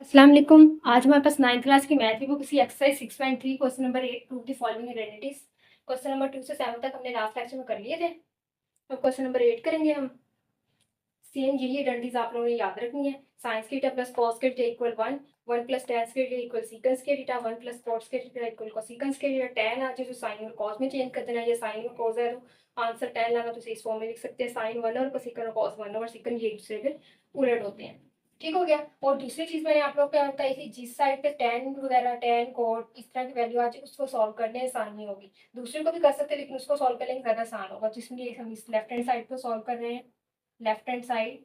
अस्सलाम वालेकुम। आज हमारे पास 9th क्लास की मैथ की बुक इसी exercise 6.3 question number 8 prove the following identities. Question number 2 से 7 तक हमने लास्ट लेक्चर में कर लिए थे। अब क्वेश्चन नंबर 8 करेंगे हम। सेम यही आइडेंटिटीज आप लोगों ने याद रखनी है। साइंस के थीटा प्लस कॉस के थीटा इक्वल 1, 1 प्लस tan के थीटा इक्वल सीकंस के थीटा, 1 प्लस कॉस के थीटा इक्वल कोसिकंस के थीटा। tan आ जाए तो साइन और कॉस में चेंज कर देना, या साइन और कॉस है तो आंसर tan लाना तो इस फॉर्म में लिख सकते हैं, साइन 1 और कोसिकन और कॉस 1 और सिकन ये एक दूसरे के उलट होते हैं। ठीक हो गया। और दूसरी चीज मैंने आप लोग को बताई थी, जिस साइड पे tan वगैरह tan कोट इस तरह की वैल्यू आ जाए उसको सॉल्व करने आसानी होगी। दूसरे को भी कर सकते हैं लेकिन उसको सॉल्व करने ज्यादा आसान होगा, जिसमें हम इस लेफ्ट हैंड साइड को सॉल्व कर रहे हैं। Left hand side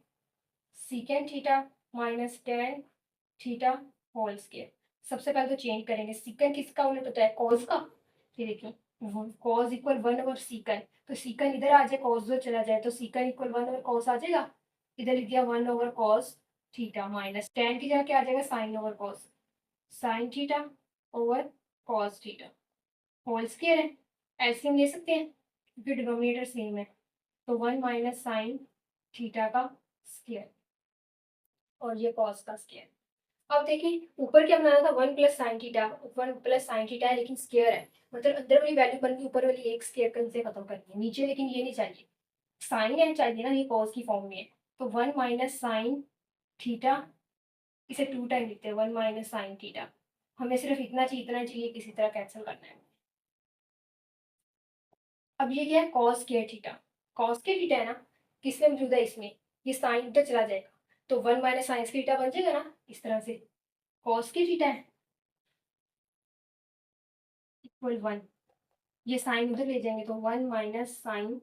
secant theta minus tan theta whole square. सबसे पहले तो चेंज करेंगे, सीकन किसका उलट होता है, कॉस का। ये देखिए कॉस इक्वल 1 ओवर सीकन, तो सीकन इधर आ जाए, कॉस उधर चला जाए तो सीकन इक्वल 1 ओवर कॉस आ जाएगा। इधर लिख दिया 1 over cos theta minus tan की जगह क्या आ जाएगा, sine over cos, sine theta over cos theta whole square है। एलसीएम ले सकते हैं क्योंकि डिनोमिनेटर सेम है, तो 1 माइनस साइन थीटा का स्क्वायर और ये कॉस का स्क्वायर। अब देखिए ऊपर क्या बनाना था, 1 plus sine theta, 1 plus sine theta है लेकिन स्क्वायर है, मतलब अंदर वाली वैल्यू बन गई, ऊपर वाली एक स्क्वायर कन से खत्म करनी है नीचे, लेकिन ये नहीं चाहिए, साइन है चाहिए ना, ये कॉस की फॉर्म में है। तो 1 माइनस साइन थीटा, इसे 2 टाइम लिखते हैं, 1 माइनस साइन थीटा। हमें सिर्फ इतना चाहिए, इतना चाहिए, किसी तरह कैंसिल करना है। अब ये क्या है, कॉस के थीटा, कॉस के थीटा है ना, किसमें मौजूद है, इसमें, ये साइन उधर चला जाएगा तो 1 माइनस साइन थीटा बन जाएगा ना, इस तरह से कॉस के थीटा है इक्वल 1, ये साइन उधर ले जाएंगे तो 1 माइनस साइन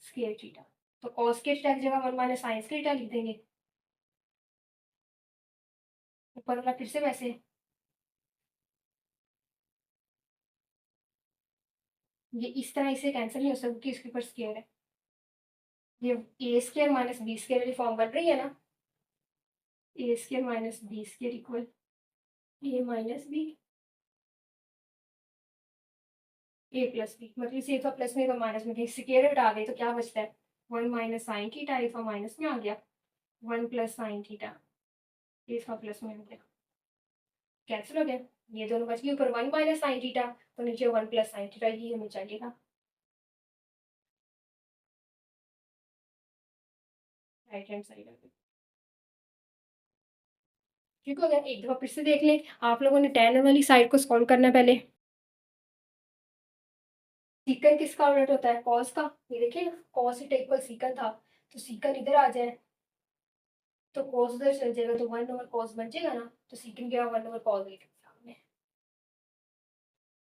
स्क्वायर थीटा, तो कॉस के थीटा की जगह 1 माइनस साइन स्क्वायर थीटा लिख देंगे। ऊपर वाला फिर से वैसे, ये इस तरह इसे कैंसिल नहीं हो सकता क्योंकि इसके ऊपर स्क्वायर है। ये A square minus B square वाली फॉर्म बन रही है ना, A square minus B square equal A minus B, A plus B, मतलब इसे तो प्लस में तो माइनस में, स्क्वायर हटा गई तो क्या बचता है, 1 माइनस साइन थीटा, इसका माइनस में आ गया, 1 प्लस साइन थीटा, इसका प्लस में आ गया, कैंसिल हो गया, ये दोनों बच गए, ऊपर 1 माइनस साइन थीटा तो नीचे 1 प्लस साइन थीटा, ये हमें चाहिएगा राइट हैंड साइड में। ठीक हो गया, एक दफा फिर से देख लें। आप लोगों ने टेन वाली साइड को सॉल्व करना है पहले। सीकन किसका उलट होता है, कॉस का। ये देखिए कॉस इट इक्वल सीकन था, तो सीकन इधर आ जाए तो कॉस उधर चल जाएगा तो 1 ओवर कॉस बन जाएगा ना, तो सीकन क्या 1 ओवर कॉस लिख दिया हमने,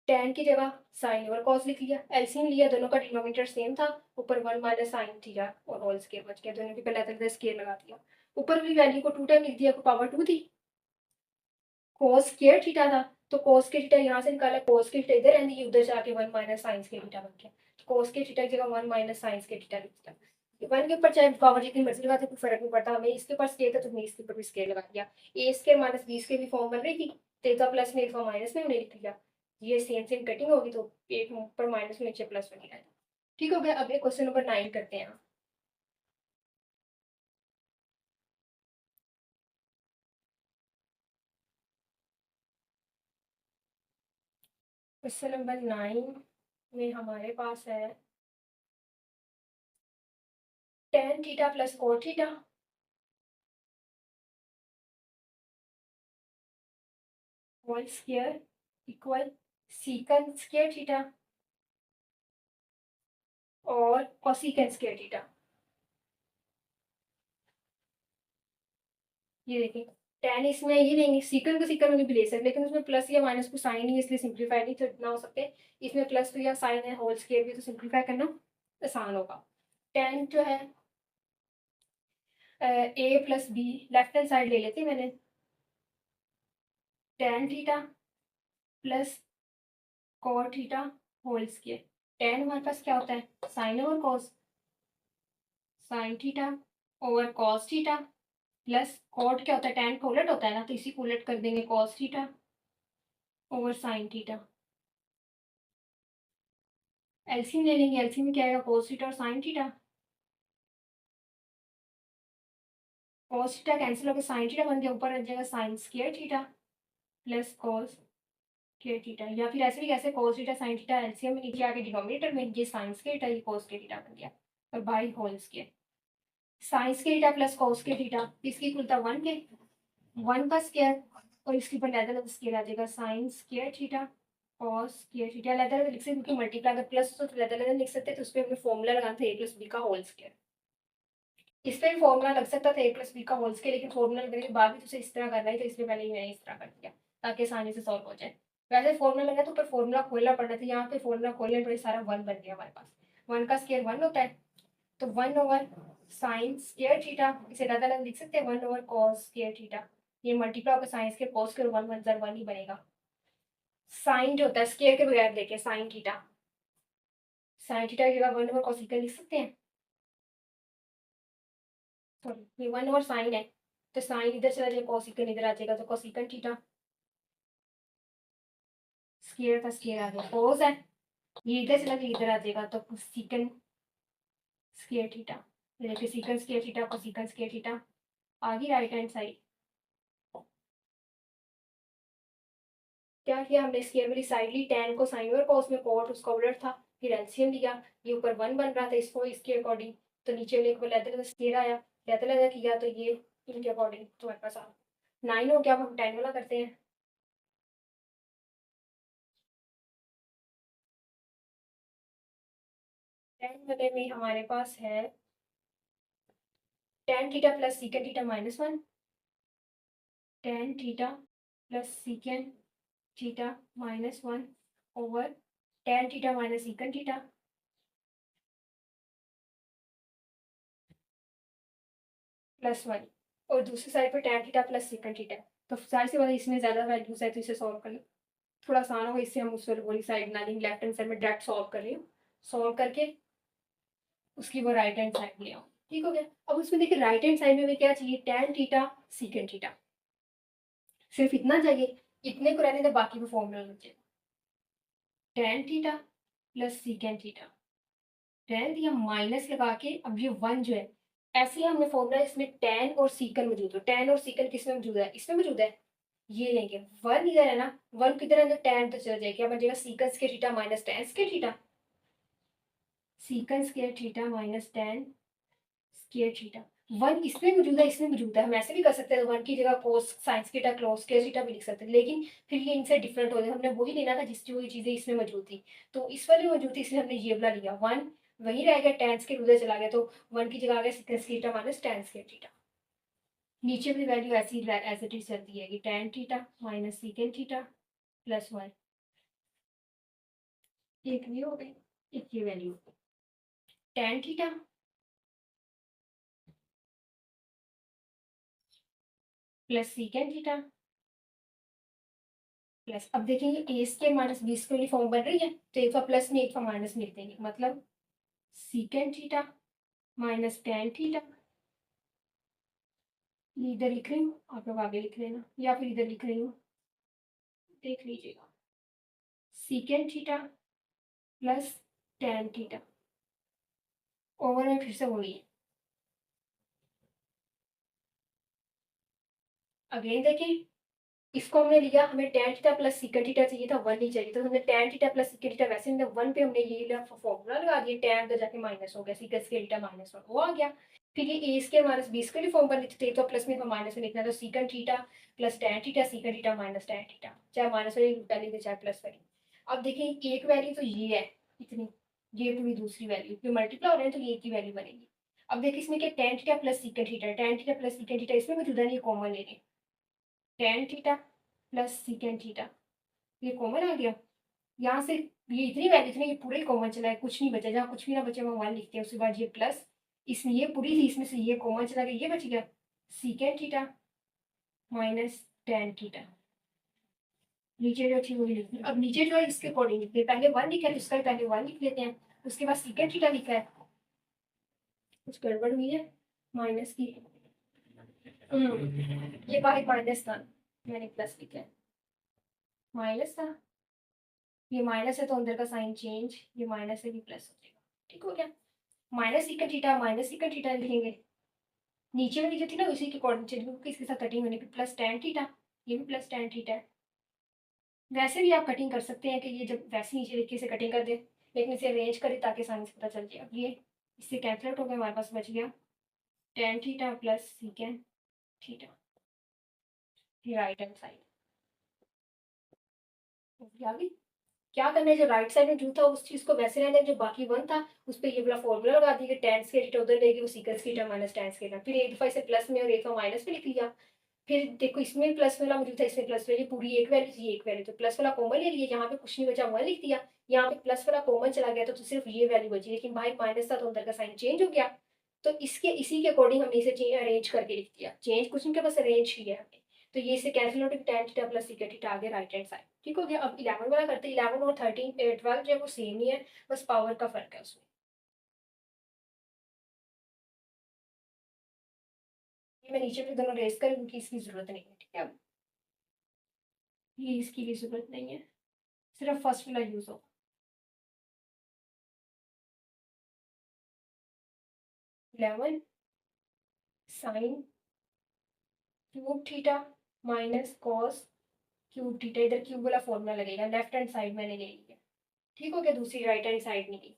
टेन की जगह साइन ओवर कॉस लिख लिया, एलसीएम लिया, दोनों का डिनोमिनेटर सेम था, ऊपर 1 माइनस साइन थीटा और होल स्क्वायर बच गया, दोनों की पहले तक स्क्वायर लगा दिया, ऊपर वाली वैल्यू को 2 टाइम लिख दिया, पावर 2 थी, cos स्क्वायर थीटा था, तो cos के थीटा यहाँ से निकाला, cos के थीटा इधर रहने की, उधर जाके 1 माइनस साइन के थीटा बन गया, तो cos के थीटा की जगह 1 माइनस साइन के थीटा लिख दिया। 1 के ऊपर चाहे पावर जितनी मर्जी लगाते कोई फर्क नहीं पड़ता, हमें इसके ऊपर स्केयर था तो हमने इसके ऊपर भी स्केयर लगा दिया, ए स्केयर माइनस बी स्केयर की फॉर्म बन रही थी, तो एक प्लस में एक माइनस में हमने लिख दिया, ये सेम सेम कटिंग होगी तो एक ऊपर माइनस में नीचे प्लस में लिखा। ठीक हो गया। अब ये क्वेश्चन नंबर 9 करते हैं। क्वेश्चन नंबर 9 में हमारे पास है tan theta plus cot theta whole square equal secant square theta और कोसिकन स्क्वायर थीटा। ये देखिए tan इसमें ये लेंगे, सीकन को सीकन में भी ले सकते, लेकिन उसमें प्लस या माइनस को साइन ही, इसलिए सिंप्लीफाई नहीं तो ना हो सकते। इसमें प्लस तो या साइन है, होल स्क्वायर भी, तो सिंप्लीफाई करना आसान होगा। tan जो है A plus B, left hand side ले लेती मैंने, tan theta plus cot theta whole square. tan हमारे पास क्या होता है, sine over cos, sine theta over cos theta plus cot क्या होता है, tan का उलट होता है ना, तो इसी को उलट कर देंगे, cos theta over sine theta. LCM ले लेंगे, एलसीएम में क्या आएगा, cos थीटा और sine theta, cos theta cancel होकर साइन थीटा बन गया, ऊपर आ जाएगा sine square theta plus cos square theta, या फिर ऐसे भी कैसे cos theta sine theta LCM में नीचे आके डिनोमिनेटर में ये साइन स्क्वायर थीटा ये कॉस स्क्वायर थीटा बन गया और by whole square sine square theta plus cos square theta इसकी इक्वलता 1 के 1 का स्क्वायर और इसके ऊपर अलग अलग स्क्वायर आ जाएगा sine square theta cos square theta अलग अलग लिख सकते क्योंकि मल्टीप्लाई अगर प्लस तो अलग अलग लिख सकते तो उस पर हमें फॉर्मूला लगाना था a प्लस बी का होल स्क्वायर। इस पे भी फॉर्मूला लग सकता था a प्लस बी का होल स्क्वायर, लेकिन फॉर्मूला लगने के बाद भी तुझे इस तरह करना है तो इसलिए पहले ही मैंने इस तरह कर दिया ताकि आसानी से सॉल्व हो जाए। वैसे फॉर्मूला लगा तो ऊपर फॉर्मूला खोलना पड़ना था, यहाँ पे फॉर्मूला खोलने पर सारा 1 बन गया हमारे पास। 1 का स्क्वायर 1 होता है तो 1 ओवर साइन स्क्वायर थीटा इसे अलग अलग लिख सकते हैं 1 ओवर कॉस स्क्वायर थीटा, ये मल्टीप्लाई होकर साइन के कॉस के 1 1 1 ही बनेगा। साइन जो होता है स्क्वायर के बगैर देखें साइन थीटा की जगह 1 ओवर कॉसिकन लिख सकते हैं, सॉरी ये 1 ओवर साइन है तो साइन इधर चला जाएगा कॉसिकन इधर आ जाएगा तो कॉसिकन थीटा स्क्वायर का स्क्वायर आ गया कॉस है ये इधर चला जाएगा इधर आ जाएगा तो कॉसिकन स्क्वायर थीटा, देखिए सीकन स्क्वायर थीटा कॉसिकन स्क्वायर थीटा आ गई राइट हैंड साइड। क्या किया हमने स्क्वायर वाली साइड ली tan को साइन और cos में कॉट उसका उलट था फिर एलसीएम लिया ये ऊपर 1 बन रहा था इसको इसके अकॉर्डिंग तो नीचे वाले को लेते स्क्वायर आया लेते किया तो ये इनके अकॉर्डिंग तुम्हारे पास आ 9 हो गया। अब हम 10 वाला करते हैं। 10 वाले में हमारे पास है tan theta plus secant theta -1 tan theta plus secant theta -1 over tan theta minus secant theta +1 और दूसरी साइड पर tan theta plus secant theta. तो जाहिर सी बात है इसमें ज़्यादा वैल्यूज है तो इसे सॉल्व कर लो थोड़ा आसान होगा, इससे हम उस वाली साइड ना लेंगे लेफ्ट हैंड साइड में डायरेक्ट सॉल्व कर रही हूँ, सॉल्व करके उसकी वो राइट हैंड साइड ले आओ। ठीक हो गया। अब उसमें देखिए राइट हैंड साइड में हमें क्या चाहिए tan थीटा सीकन थीटा, सिर्फ इतना चाहिए, इतने को रहने दे बाकी को फॉर्मूला नीचे tan theta plus secant theta tan दिया माइनस लगा के अब ये 1 जो है ऐसे ही हमने फॉर्मूला इसमें tan और सीकन मौजूद है, tan और सीकन किसमें मौजूद है इसमें मौजूद है ये लेंगे 1 इधर है ना 1 किधर है तो tan तो चल जाएगा बन जाएगा secant square theta minus tan square theta secant square theta minus tan square theta 1 इसमें मौजूद है इसमें मौजूद है, हम ऐसे भी कर सकते हैं 1 की जगह cos sin theta cos square theta भी लिख सकते हैं, लेकिन फिर ये इनसे डिफरेंट हो जाए हमने वही लेना था जिसकी वही चीजें इसमें मौजूद थी तो इस वाले में मौजूद थी इसलिए हमने ये वाला लिया 1 वही रह गया tan स्क्वायर उधर चला गया तो 1 की जगह आ गया secant square theta minus tan square theta, नीचे भी वैल्यू ऐसी एज इट इज चलती है कि tan theta minus secant theta +1 एक ये हो गई एक ये value tan theta plus secant theta plus अब देखेंगे A square minus B square वाली फॉर्म बन रही है तो एक प्लस में एक माइनस में लिख देंगे मतलब सीकन थीटा माइनस tan थीटा, ये इधर लिख रही हूँ आप लोग आगे लिख लेना या फिर इधर लिख रही हूँ देख लीजिएगा secant theta plus tan theta over में फिर से वही अगेन देखिए इसको हमने लिया हमें tan theta plus secant theta चाहिए था 1 नहीं चाहिए तो हमने tan theta plus secant theta वैसे हमने 1 पे हमने ये लिया फॉर्मूला लगा दिया tan अंदर जाके माइनस हो गया सीकन स्क्वायर थीटा -1 वो आ गया फिर ये a square minus b square form बन थी तो प्लस में माइनस में लिखना तो secant theta plus tan theta secant theta minus tan theta चाहे माइनस वाली उल्टा लिखे चाहे प्लस वाली। अब देखिए एक वैल्यू तो ये है इतनी ये भी दूसरी वैल्यू जो मल्टीप्लाई हो रहे हैं तो ये एक ही वैल्यू बनेगी। अब देखिए इसमें क्या tan theta plus secant theta tan theta plus secant theta इसमें मौजूद है ये कॉमन ले लें tan theta plus secant theta ये कॉमन आ गया यहाँ से ये इतनी वैल्यू थी ना ये पूरा ही कॉमन चला है कुछ नहीं बचा जहाँ कुछ भी ना बचे वहाँ 1 लिखते हैं उसके बाद ये प्लस इसमें ये पूरी थी इसमें से ये कॉमन चला गया ये बच गया सीकन थीटा माइनस tan थीटा नीचे जो थी वही लिखनी अब नीचे जो है इसके अकॉर्डिंग लिखते हैं पहले 1 लिखा है तो इसका पहले 1 लिख लेते हैं उसके बाद सीकन थीटा लिखा है कुछ गड़बड़ हुई है माइनस की ये बाहर माइनस था मैंने प्लस लिखा है माइनस था ये माइनस है तो अंदर का साइन चेंज ये माइनस है भी प्लस हो जाएगा ठीक हो गया माइनस सीकन थीटा लिखेंगे नीचे वाली जो थी ना उसी के अकॉर्डिंग चली क्योंकि इसके साथ कटिंग होने पे प्लस टेन थीटा, ये भी प्लस टेन थीटा है। वैसे भी आप कटिंग कर सकते हैं कि ये जब वैसे नीचे लिख के इसे कटिंग कर दे, लेकिन इसे अरेंज करें ताकि आसानी से पता चल जाए। अब ये इससे कैंसिल आउट हो गया, हमारे पास बच गया tan theta plus secant theta, right hand side आ गई। क्या करना है, जो राइट साइड में जो था उस चीज को वैसे रहने, जो बाकी वन था उस पर ये वाला फॉर्मूला लगा दिया कि टेन स्क्वायर थीटा उधर लेगी वो secant theta minus ten square, फिर एक दफा इसे प्लस में और एक दफा माइनस में लिख लिया। फिर देखो इसमें प्लस वाला मौजूद था, इसमें प्लस वाली पूरी एक वैल्यू थी, एक वैल्यू तो प्लस वाला कॉमन ले लिया, यहाँ पे कुछ नहीं बचा वन लिख दिया। यहाँ पे प्लस वाला कॉमन चला गया तो सिर्फ ये वैल्यू बची, लेकिन भाई माइनस था तो अंदर का साइन चेंज हो गया। तो इसके इसी के अकॉर्डिंग हमने इसे अरेंज करके लिख दिया, चेंज कुछ नहीं किया बस अरेंज किया हमने। तो ये इसे cancel out, tan theta plus secant theta आ गया राइट हैंड साइड। ठीक हो गया। अब 11 वाला करते हैं। 11 और 13 12 जो है वो सेम ही है, बस पावर का फर्क है उसमें। ये मैं नीचे भी दोनों रेस कर क्योंकि इसकी जरूरत नहीं है, ठीक है। अब ये इसकी भी जरूरत नहीं है, सिर्फ फर्स्ट वाला यूज हो। 11 sine cube theta minus cos cube theta, इधर क्यूब वाला फॉर्मूला लगेगा, लेफ्ट हैंड साइड मैंने ले लिया। ठीक हो गया, दूसरी राइट हैंड साइड नहीं ली।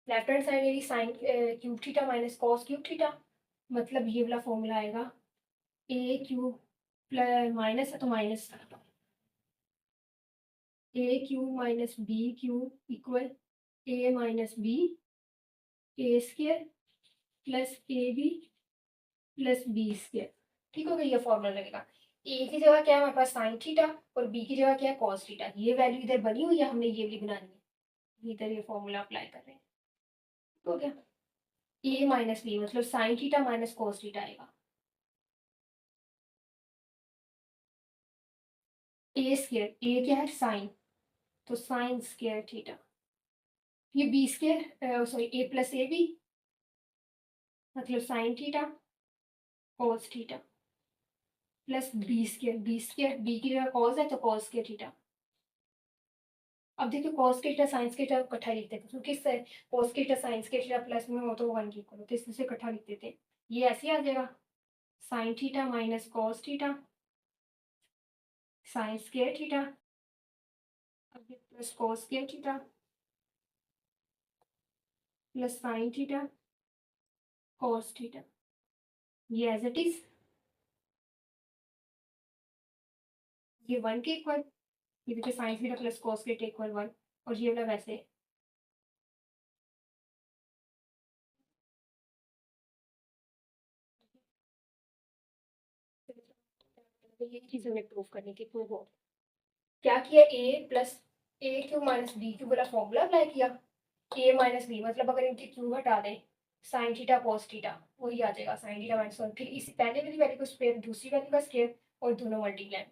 लेफ्ट हैंड साइड मेरी sine cube theta minus cos cube theta, मतलब ये वाला फॉर्मूला आएगा ए क्यूब प्लस माइनस है तो minus a cube minus B cube equal A minus B a square plus A B plus B square. ठीक हो गया, ये फॉर्मूला लगेगा। ए की जगह क्या है हमारे पास साइन थीटा और बी की जगह क्या है कॉस थीटा, ये वैल्यू इधर बनी हुई है, हमने ये भी बनानी है, इधर ये फॉर्मूला अप्लाई कर रहे हैं। ठीक हो गया। ए माइनस बी मतलब sine theta minus cos theta आएगा। ए स्क्र, ए क्या है साइन, तो साइन स्क्र थीटा। ये B square sorry A plus A B मतलब sine theta cos theta plus B square B की जगह कॉस है तो कॉस के थीटा। अब देखिए कॉस के थीटा साइंस के थीटा इकट्ठा लिख देते क्योंकि कॉस के थीटा साइंस के थीटा प्लस में हो तो वन की इक्वल तो इसमें से इकट्ठा लिख देते। ये ऐसे आ जाएगा sign theta minus cos theta sign square theta, अब ये plus cos square theta plus sign theta cos theta, ये एज इट इज ये वन के इक्वल, ये देखिए sine theta plus cos theta equal one, और ये वाला वैसे। ये चीज हमें प्रूव करने की प्रूव हो। क्या किया ए प्लस ए क्यू माइनस बी क्यू वाला फॉर्मूला अप्लाई किया। ए माइनस बी मतलब अगर इनके क्यू हटा दें साइन थीटा कॉस थीटा वही आ जाएगा साइन थीटा माइनस वन, फिर इस पहले वाली वैल्यू को स्क्वायर दूसरी वैल्यू का स्क्वायर और दोनों मल्टीप्लाई।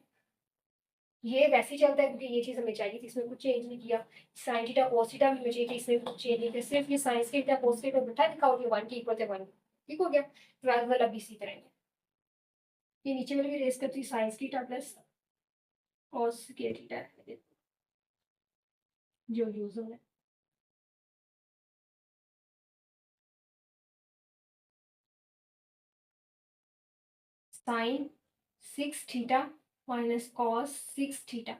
ये वैसे ही चलता है क्योंकि ये चीज़ हमें चाहिए थी, इसमें कुछ चेंज नहीं किया। साइन थीटा कॉस थीटा भी हमें चाहिए थी, इसमें कुछ चेंज नहीं किया, सिर्फ ये साइन थीटा कॉस थीटा बैठा लिखा और ये वन की इक्वल थे वन। ठीक हो गया। ट्वेल्व वाला भी इसी तरह है। ये नीचे वाली भी रेस करती साइन थीटा प्लस कॉस के थीटा जो यूज हो रहा है। Sine six theta minus cos six theta,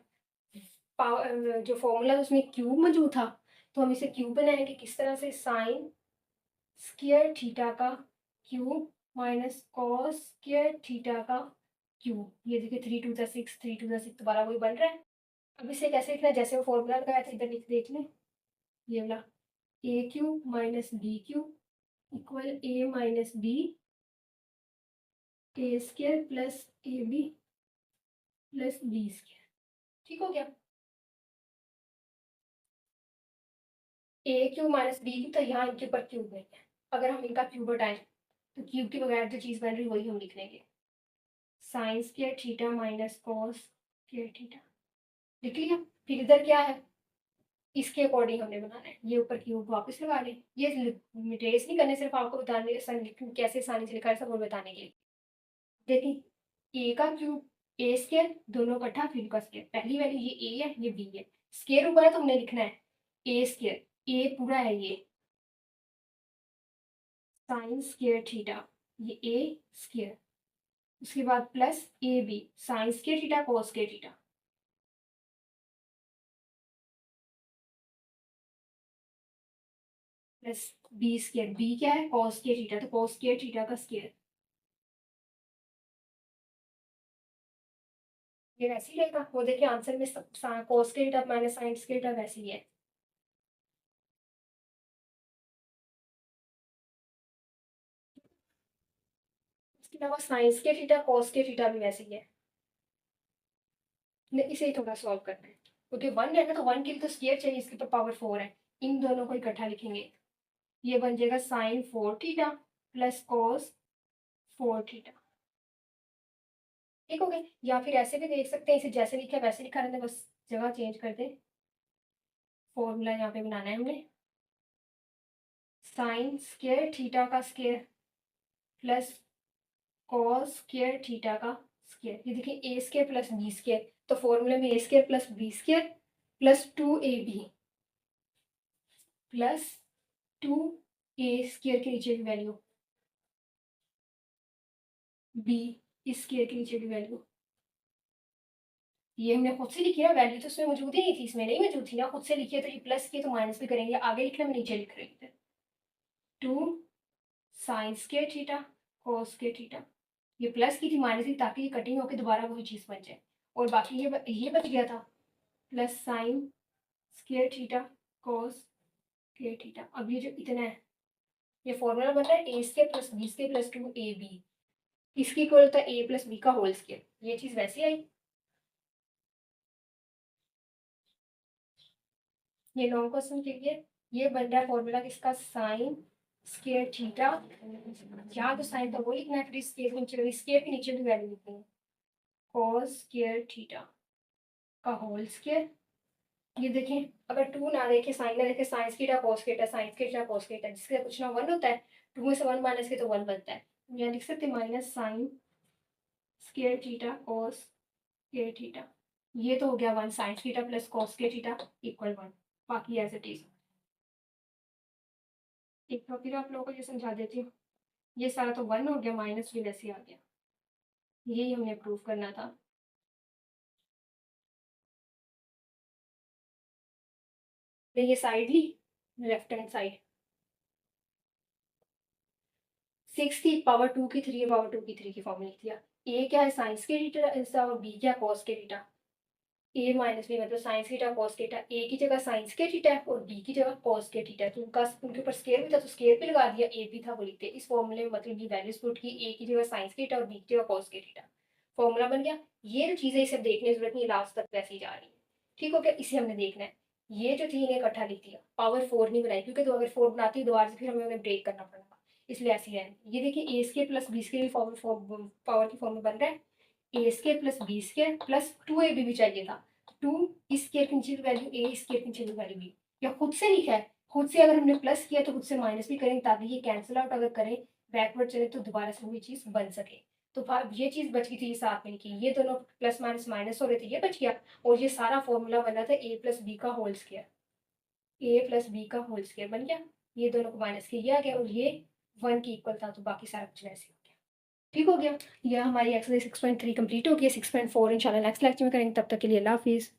power जो फॉर्मूला उसमें क्यूब मौजूद था तो हम इसे क्यूब बनाएंगे किस तरह से, साइन स्क्वायर थीटा का cube minus cos square theta का क्यूब। ये देखिए थ्री टू ज़ा सिक्स, थ्री टू ज़ा सिक्स दोबारा वही बन रहा है। अब इसे कैसे लिखना है, जैसे वो फॉर्मूला लगाया था इधर लिख देख लें, ये वाला A cube minus B cube equal A minus B A square plus A B plus B square. ठीक हो गया। A cube minus B cube तो यहाँ इनके ऊपर क्यूब नहीं है, अगर हम इनका क्यूब हटाएं तो क्यूब के बगैर जो चीज़ बन रही वही हम लिख लेंगे, sign square theta minus cos square theta. लिख लिया। फिर इधर क्या है, इसके अकॉर्डिंग हमने बनाना है, ये ऊपर क्यूब वापस लगा लें। ये ट्रेस नहीं करने, सिर्फ आपको बताने कैसे आसानी से लिखा है सब और बताने के लिए। देखिए ए का क्यूब ए स्क्वायर दोनों इकट्ठा फिर का स्क्वायर, पहली वैल्यू ये ए है ये बी है, स्क्वायर ऊपर है तो हमने लिखना है ए स्क्वायर, ए पूरा है ये साइन स्क्वायर थीटा, ये ए स्क्वायर, उसके बाद प्लस ए b sine square theta cos square theta, plus B square, b क्या है कॉस स्क्वायर थीटा, तो कॉस स्क्वायर थीटा का स्क्वायर, ये वैसे ही रहेगा। वो देखिए आंसर में cos square theta minus sine square theta वैसे ही है। इसके अलावा sine square theta cos square theta भी वैसे ही है। इसे ही थोड़ा सॉल्व करना है, क्योंकि वन है ना, तो वन के लिए तो स्क्वायर चाहिए, इसके ऊपर पावर 4 है। इन दोनों को इकट्ठा लिखेंगे, ये बन जाएगा sine 4 theta plus cos 4 theta. ठीक हो गया। या फिर ऐसे भी देख सकते हैं, इसे जैसे लिखा है वैसे लिखा रहता है, बस जगह चेंज कर दे। फॉर्मूला यहाँ पे बनाना है हमने, साइन स्क्वायर थीटा का square plus cos square theta का स्क्वायर। ये देखिए A square plus B square, तो फॉर्मूले में A square plus B square plus 2ab plus 2a square के नीचे की वैल्यू b स्क्वायर के नीचे की वैल्यू, ये हमने खुद से लिखी है, वैल्यू तो उसमें मौजूद ही नहीं थी, इसमें नहीं मौजूद थी ना, खुद से लिखी है, तो ये प्लस किए तो माइनस भी करेंगे, आगे लिखना में नीचे लिख रहे थे। 2 sign square theta cos square theta, ये प्लस की थी माइनस की, ताकि ये कटिंग होकर दोबारा वही चीज़ बन जाए। और बाकी ये बच गया था plus sign square theta cos square theta. अब ये जो इतना है, ये फॉर्मूला बन रहा है A square plus B square plus 2ab, इसकी इक्वल होता है ए प्लस बी का होल स्क्वायर, ये चीज़ वैसे आई। ये लॉन्ग क्वेश्चन के लिए ये बन रहा है फॉर्मूला किसका, साइन स्क्वायर थीटा, यहाँ तो साइन का वो लिखना है, फिर स्क्वायर के नीचे भी वैल्यू लिखनी है, कॉस स्क्वायर थीटा का होल स्क्वायर। ये देखें, अगर 2 ना देखे साइन ना देखे, sign theta cos theta sine theta cos theta, जिसका कुछ ना 1 होता है, 2 में से 1 माइनस के तो 1 बनता है, यहाँ लिख सकते minus sine square theta cos square theta. ये तो हो गया 1 sine theta plus cos square theta equal 1, बाकी एज इट इज। एक बार फिर आप लोगों को ये समझा देती हूँ, ये सारा तो 1 हो गया, माइनस भी वैसे आ गया, यही हमने प्रूव करना था। ये साइड ली, लेफ्ट हैंड साइड, 6 थी पावर 2 की 3 पावर 2 की 3 की फॉर्म लिख दिया। ए क्या है साइंस के थीटा और बी क्या कॉस के थीटा, ए माइनस बी मतलब साइंस थीटा कॉस थीटा, ए की जगह साइंस के थीटा और बी की जगह कॉस के थीटा, तो उनका उनके ऊपर स्केयर भी था तो स्केयर पे लगा दिया, ए भी था वो लिखते। इस फॉर्मूले में मतलब ये वैल्यूज पुट की, ए की जगह साइंस के थीटा और बी की जगह कॉस के थीटा, फॉर्मूला बन गया। ये जो चीज़ें इसे देखने की जरूरत नहीं, लास्ट तक वैसे ही जा रही है। ठीक हो गया, इसे हमने देखना है। ये जो थी इन्हें इकट्ठा लिख दिया, पावर 4 नहीं बनाई, क्योंकि तो अगर 4 बनाती दोबारा से फिर हमें उन्हें ब्रेक करना पड़ेगा, इसलिए ऐसे ही है। ये देखिए A square plus B square power की फॉर्म में बन रहा है, A square plus B square plus 2ab भी चाहिए था, 2 स्केयर की नीचे की वैल्यू ए स्केयर की नीचे की वैल्यू बी, या खुद से लिखा है, खुद से अगर हमने प्लस किया तो खुद से माइनस भी करेंगे, ताकि ये कैंसिल आउट अगर करें बैकवर्ड चले तो दोबारा से वही चीज़ बन सके। तो ये चीज़ बच गई थी, ये साथ में लिखी, ये दोनों प्लस माइनस माइनस हो रहे थे, ये बच गया। और ये सारा फॉर्मूला बना था ए प्लस बी का होल स्क्वायर, ए प्लस बी का होल स्क्वायर बन गया, ये दोनों को माइनस किया गया और ये 1 की इक्वल था, तो बाकी सारा कुछ वैसे हो गया। ठीक हो गया, यह हमारी एक्सरसाइज 6.3 कंप्लीट हो गई है। 6.4 इंशाल्लाह नेक्स्ट लेक्चर में करेंगे, तब तक के लिए अल्लाह हाफिज़।